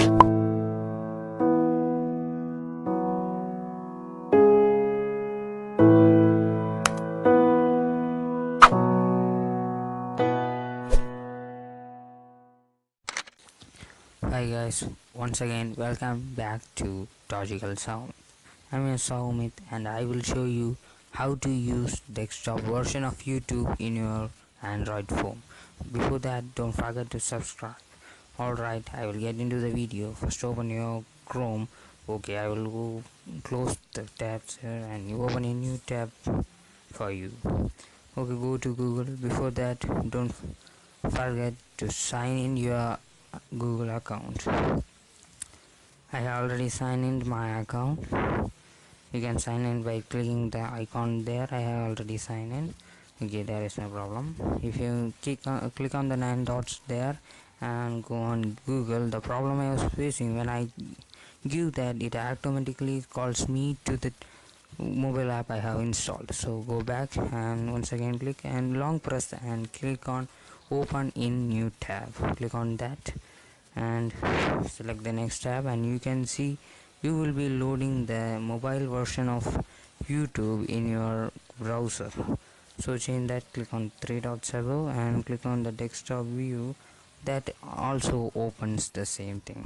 Hi guys, once again welcome back to Logical Sound. I'm your Saumit and I will show you how to use desktop version of YouTube in your Android phone. Before that, don't forget to subscribe. Alright, I will get into the video. First open your Chrome. Okay, I will go close the tabs here and you open a new tab for you. Okay, go to Google. Before that, don't forget to sign in your Google account. I already signed in my account. You can sign in by clicking the icon there. I have already signed in. Okay, there is no problem. If you click on the 9 dots there and go on Google, the problem I was facing when I give that, it automatically calls me to the mobile app I have installed. So go back and once again click and long press and click on open in new tab. Click on that and select the next tab, and you can see you will be loading the mobile version of YouTube in your browser. So change that, click on 3 dots above and click on the desktop view. That also opens the same thing.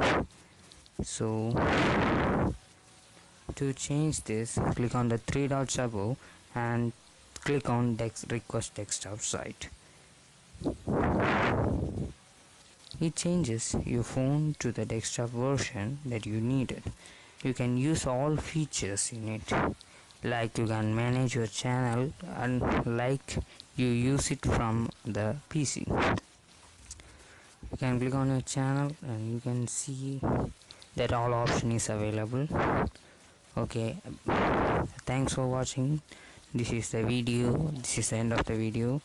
So to change this, click on the 3 dots above and click on request desktop site. It changes your phone to the desktop version that you needed. You can use all features in it, like you can manage your channel and like you use it from the PC. You can click on your channel and you can see that all option is available. Okay, thanks for watching. This is the video. This is the end of the video.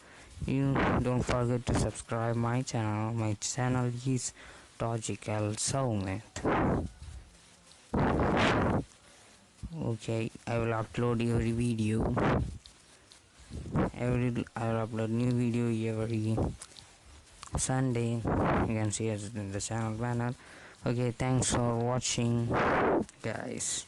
You don't forget to subscribe my channel. My channel is Logical Saumit. Okay, I will upload every video. I will upload new video every Sunday. You can see it in the channel banner. Okay, thanks for watching, guys.